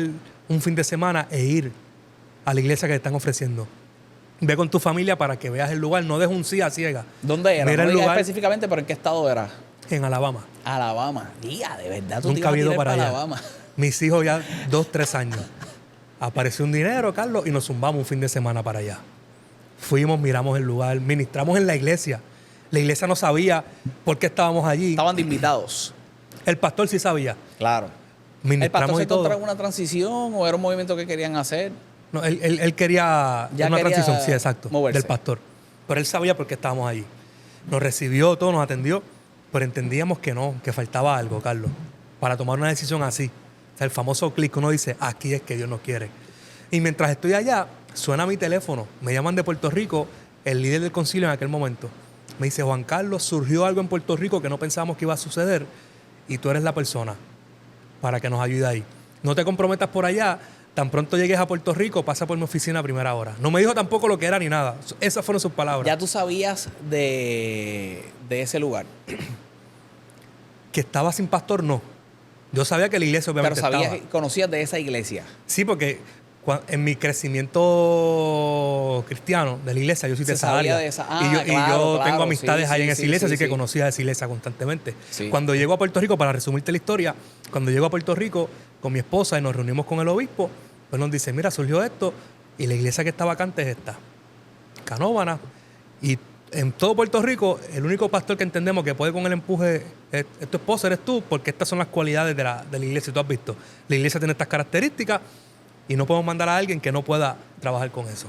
un fin de semana e ir a la iglesia que te están ofreciendo. Ve con tu familia para que veas el lugar, no dejes un sí a ciega. ¿Dónde era? Mira No el digas lugar específicamente, pero ¿en qué estado era? en Alabama. Alabama. Día, de verdad, tú te Nunca ibas a he ido tirar para allá. Alabama. Mis hijos ya 2, 3 años. Apareció un dinero, Carlos, y nos zumbamos un fin de semana para allá. Fuimos, miramos el lugar, ministramos en la iglesia. La iglesia no sabía por qué estábamos allí. Estaban de invitados. El pastor sí sabía. Claro. ¿El pastor Ministramos se y todo. encontraba en una transición o era un movimiento que querían hacer? No, él quería Ya una quería transición, sí, exacto, moverse. del pastor. Pero él sabía por qué estábamos allí. Nos recibió, todo nos atendió, pero entendíamos que no, que faltaba algo, Carlos, para tomar una decisión así. O sea, el famoso clic que uno dice, aquí es que Dios nos quiere. Y mientras estoy allá, suena mi teléfono. Me llaman de Puerto Rico, el líder del concilio en aquel momento. Me dice, Juan Carlos, surgió algo en Puerto Rico que no pensábamos que iba a suceder y tú eres la persona para que nos ayude ahí. No te comprometas por allá. Tan pronto llegues a Puerto Rico, pasa por mi oficina a primera hora. No me dijo tampoco lo que era ni nada. Esas fueron sus palabras. Ya tú sabías de ese lugar. Que estaba sin pastor, no. Yo sabía que la iglesia Pero obviamente estaba. conocías de esa iglesia. Sí, porque en mi crecimiento cristiano de la iglesia, yo soy de Se esa sabía área. de esa- y yo, claro, tengo claro, amistades sí, ahí en sí, esa sí, iglesia, sí, así que sí. conocía de esa iglesia constantemente. Sí. Cuando llego a Puerto Rico, para resumirte la historia, cuando llego a Puerto Rico con mi esposa y nos reunimos con el obispo, pues nos dice, mira, surgió esto y la iglesia que está vacante es esta, Canóvanas. Y en todo Puerto Rico, el único pastor que entendemos que puede con el empuje es tu esposa, eres tú, porque estas son las cualidades de la iglesia, tú has visto. La iglesia tiene estas características y no podemos mandar a alguien que no pueda trabajar con eso.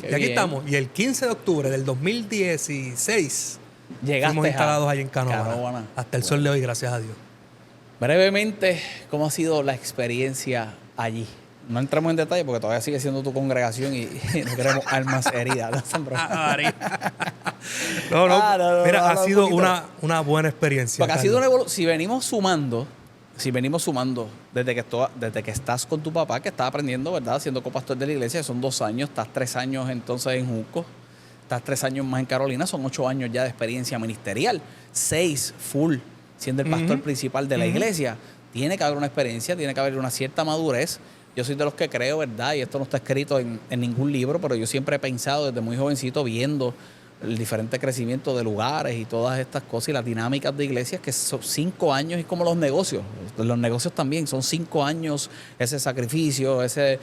Qué Y aquí bien. estamos. Y el 15 de octubre del 2016 Llegaste fuimos instalados a ahí en Canóvanas. Canóvanas. Hasta el sol de hoy, gracias a Dios. Brevemente, ¿cómo ha sido la experiencia allí? No entramos en detalle porque todavía sigue siendo tu congregación y no queremos almas heridas. No, son bromas. No, no, mira, ha habla un sido poquito. una buena experiencia. Porque ha Carlos. sido una evolución. Si venimos sumando desde que estás con tu papá, que estás aprendiendo, ¿verdad? Siendo copastor de la iglesia, son 2 años, estás 3 años entonces en Junco, estás 3 años más en Carolina, son 8 años ya de experiencia ministerial, 6 full, siendo el pastor principal de la iglesia. Tiene que haber una experiencia, tiene que haber una cierta madurez. Yo soy de los que creo, ¿verdad? Y esto no está escrito en ningún libro, pero yo siempre he pensado desde muy jovencito viendo el diferente crecimiento de lugares y todas estas cosas y las dinámicas de iglesias, que son 5 años y como los negocios. Los negocios también son 5 años, ese sacrificio, ese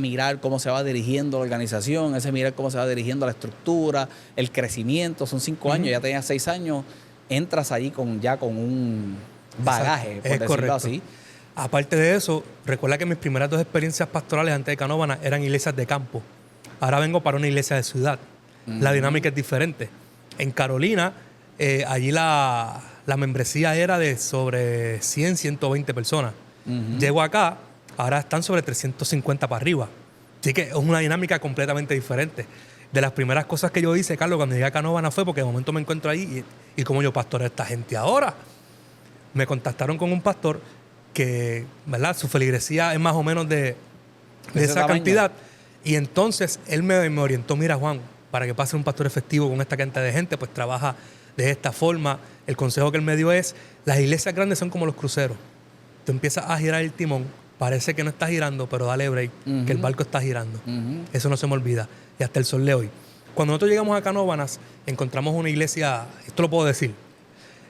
mirar cómo se va dirigiendo la organización, ese mirar cómo se va dirigiendo la estructura, el crecimiento, son 5 años, ya tenías 6 años, entras allí con un bagaje, por Es decirlo correcto. así. Aparte de eso, recuerda que mis primeras 2 experiencias pastorales antes de Canóvanas eran iglesias de campo. Ahora vengo para una iglesia de ciudad. La dinámica es diferente. En Carolina, allí la membresía era de sobre 100, 120 personas. Llego acá, ahora están sobre 350 para arriba. Así que es una dinámica completamente diferente. De las primeras cosas que yo hice, Carlos, cuando llegué a Canóvana fue porque de momento me encuentro ahí y como yo pastoreo a esta gente ahora. Me contactaron con un pastor que, ¿verdad? Su feligresía es más o menos de esa tamaño. cantidad. Y entonces él me orientó, mira, Juan, para que pase un pastor efectivo con esta cantidad de gente, pues trabaja de esta forma. El consejo que él me dio es, las iglesias grandes son como los cruceros. Tú empiezas a girar el timón, parece que no está girando, pero dale break, que el barco está girando. Eso no se me olvida. Y hasta el sol de hoy. Cuando nosotros llegamos a Canóvanas, encontramos una iglesia, esto lo puedo decir,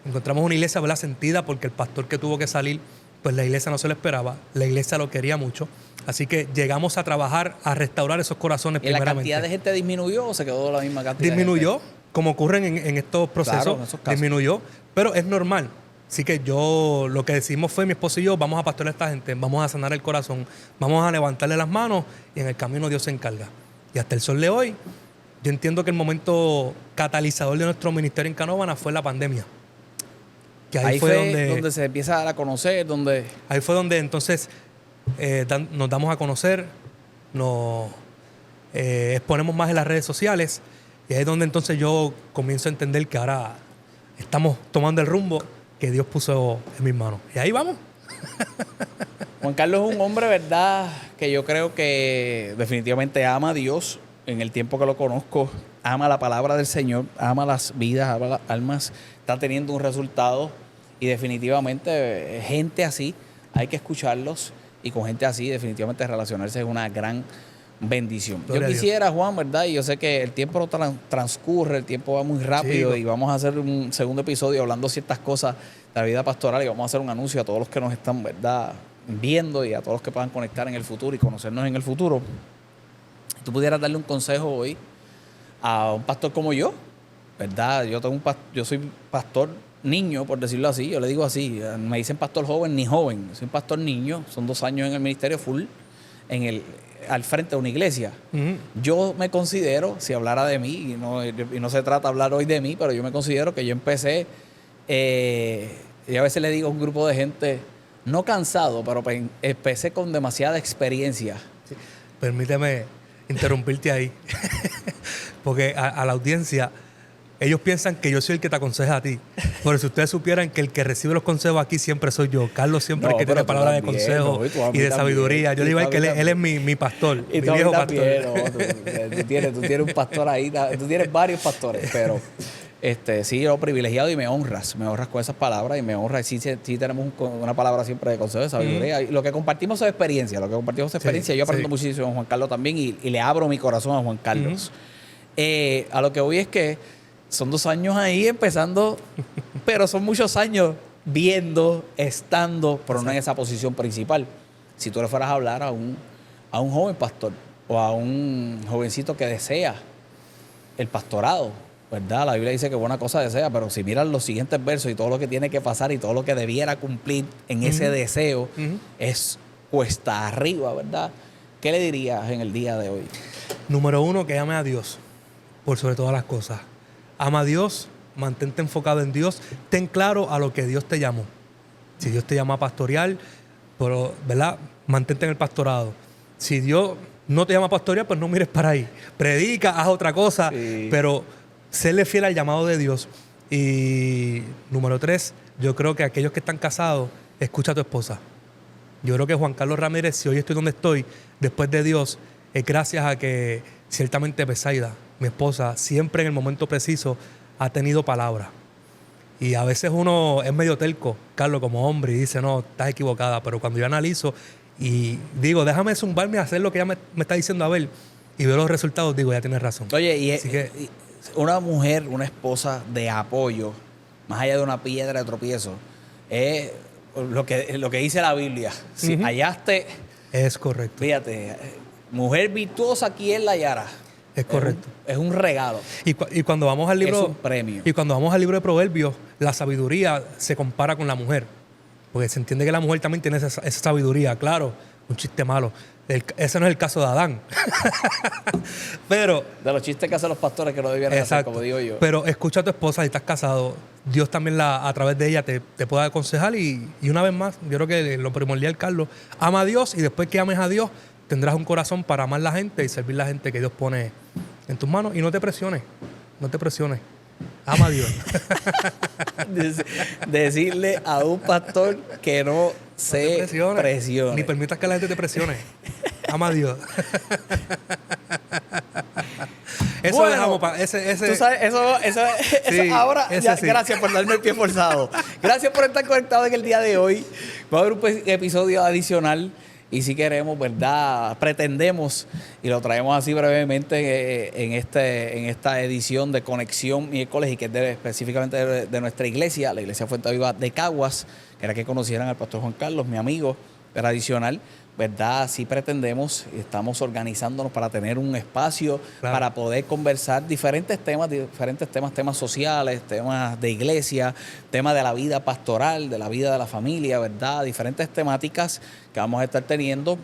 encontramos una iglesia, ¿verdad?, sentida porque el pastor que tuvo que salir, pues la iglesia no se lo esperaba, la iglesia lo quería mucho. Así que llegamos a trabajar, a restaurar esos corazones ¿Y la primeramente. cantidad de gente disminuyó o se quedó la misma cantidad? Disminuyó, como ocurren en estos procesos, Claro, en esos casos. disminuyó, pero es normal. Así que yo, lo que decimos fue, mi esposo y yo, vamos a pastorear a esta gente, vamos a sanar el corazón, vamos a levantarle las manos y en el camino Dios se encarga. Y hasta el sol de hoy, yo entiendo que el momento catalizador de nuestro ministerio en Canóvana fue la pandemia. Que Ahí fue donde se empieza a dar a conocer, donde... Ahí fue donde entonces nos damos a conocer, nos exponemos más en las redes sociales y ahí es donde entonces yo comienzo a entender que ahora estamos tomando el rumbo que Dios puso en mis manos. Y ahí vamos. Juan Carlos es un hombre, ¿verdad?, que yo creo que definitivamente ama a Dios. En el tiempo que lo conozco, ama la palabra del Señor, ama las vidas, ama las almas, está teniendo un resultado y definitivamente gente así hay que escucharlos y con gente así definitivamente relacionarse es una gran bendición. Gloria Yo a Dios. quisiera, Juan, ¿verdad? Y yo sé que el tiempo no transcurre, el tiempo va muy rápido Sí. y vamos a hacer un segundo episodio hablando ciertas cosas de la vida pastoral y vamos a hacer un anuncio a todos los que nos están, ¿verdad?, viendo y a todos los que puedan conectar en el futuro y conocernos en el futuro. Tú pudieras darle un consejo hoy a un pastor como yo, ¿verdad? Yo soy pastor niño, por decirlo así, yo le digo así, me dicen pastor joven ni joven, soy un pastor niño, son 2 años en el ministerio full, al frente de una iglesia. Ujú. Yo me considero, si hablara de mí, y no se trata de hablar hoy de mí, pero yo me considero que yo empecé, y a veces le digo a un grupo de gente, no cansado, pero empecé con demasiada experiencia. Permíteme interrumpirte ahí. Porque a la audiencia, ellos piensan que yo soy el que te aconseja a ti. Pero si ustedes supieran que el que recibe los consejos aquí siempre soy yo. Carlos siempre No, es el que pero tiene tú palabras de también, consejo no, y tú a mí y de también. sabiduría. Yo Y le digo a tú él a que mí él es mi pastor, Y mi tú viejo también, pastor. ¿no? Tú tienes un pastor ahí, tú tienes varios pastores, pero sí, yo privilegiado y me honras con esas palabras y me honras. Sí tenemos una palabra siempre de consejo, de sabiduría. Y lo que compartimos es experiencia, Sí, yo aprendo sí. muchísimo a Juan Carlos también y le abro mi corazón a Juan Carlos. A lo que voy es que son 2 años ahí empezando, pero son muchos años viendo, estando, pero no en esa posición principal. Si tú le fueras a hablar a un joven pastor o a un jovencito que desea el pastorado, ¿verdad? La Biblia dice que buena cosa desea, pero si miras los siguientes versos y todo lo que tiene que pasar y todo lo que debiera cumplir en ese deseo, es cuesta arriba, ¿verdad? ¿Qué le dirías en el día de hoy? Número 1, que ame a Dios por sobre todas las cosas. Ama a Dios, mantente enfocado en Dios, ten claro a lo que Dios te llamó. Si Dios te llama a pastorear, pero, ¿verdad?, mantente en el pastorado. Si Dios no te llama a pastorear, pues no mires para ahí. Predica, haz otra cosa, Sí. pero séle fiel al llamado de Dios. Y número 3, yo creo que aquellos que están casados, escucha a tu esposa. Yo creo que Juan Carlos Ramírez, si hoy estoy donde estoy, después de Dios, es gracias a que ciertamente Besaida, mi esposa, siempre en el momento preciso ha tenido palabra. Y a veces uno es medio terco, Carlos, como hombre, y dice, no, estás equivocada. Pero cuando yo analizo y digo, déjame zumbarme a hacer lo que ella me está diciendo a ver, y veo los resultados, digo, ya tienes razón. Oye, Así que, y una mujer, una esposa de apoyo, más allá de una piedra de tropiezo, es lo que dice la Biblia. Si Ujú. hallaste, es correcto, fíjate, mujer virtuosa, ¿quién la hallará? es correcto. Es un regalo. Y cuando vamos al libro, Es un premio. Y cuando vamos al libro de Proverbios, la sabiduría se compara con la mujer. Porque se entiende que la mujer también tiene esa sabiduría. Claro, un chiste malo. Ese no es el caso de Adán. Pero, De los chistes que hacen los pastores que no debieran hacer, exacto. como digo yo. Pero escucha a tu esposa, si estás casado, Dios también a través de ella te puede aconsejar. Y una vez más, yo creo que lo primordial, Carlos, ama a Dios y después que ames a Dios, tendrás un corazón para amar a la gente y servir a la gente que Dios pone en tus manos. Y no te presiones, no te presiones. Ama a Dios. Decirle a un pastor que no se presione. Ni permitas que la gente te presione. Ama a Dios. Eso bueno, dejamos para ese. Tú sabes, eso Sí, ahora, ya, sí. gracias por darme el pie forzado. Gracias por estar conectado en el día de hoy. Va a haber un episodio adicional. Y si queremos, ¿verdad? Pretendemos, y lo traemos así brevemente en esta edición de Conexión Miércoles, y que es específicamente de nuestra iglesia, la Iglesia Fuente Viva de Caguas, que era que conocieran al pastor Juan Carlos, mi amigo, pero adicional, ¿verdad? Sí pretendemos y estamos organizándonos para tener un espacio para poder conversar diferentes temas, temas sociales, temas de iglesia, temas de la vida pastoral, de la vida de la familia, ¿verdad? Diferentes temáticas que vamos a estar teniendo,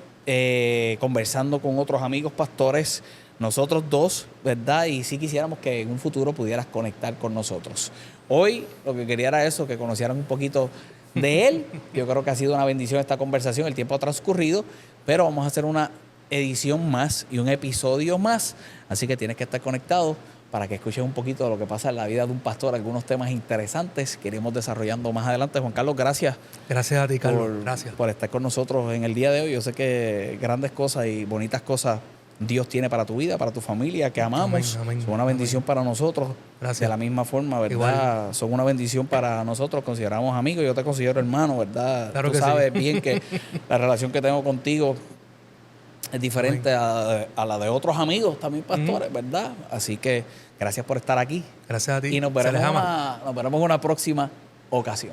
conversando con otros amigos pastores, nosotros dos, ¿verdad? Y sí quisiéramos que en un futuro pudieras conectar con nosotros. Hoy lo que quería era eso, que conocieran un poquito de él. Yo creo que ha sido una bendición esta conversación, el tiempo ha transcurrido, pero vamos a hacer una edición más y un episodio más, así que tienes que estar conectado para que escuches un poquito de lo que pasa en la vida de un pastor, algunos temas interesantes que iremos desarrollando más adelante. Juan Carlos, gracias. Gracias a ti, Carlos. Gracias por estar con nosotros en el día de hoy. Yo sé que grandes cosas y bonitas cosas Dios tiene para tu vida, para tu familia, que amamos. Amén, son una bendición para nosotros. Gracias. De la misma forma, ¿verdad? Igual. Son una bendición para nosotros. Consideramos amigos. Yo te considero hermano, ¿verdad? Claro Tú que sabes sí. bien que la relación que tengo contigo es diferente a la de otros amigos, también pastores, ¿verdad? Así que gracias por estar aquí. Gracias a ti. Y nos veremos en una próxima ocasión.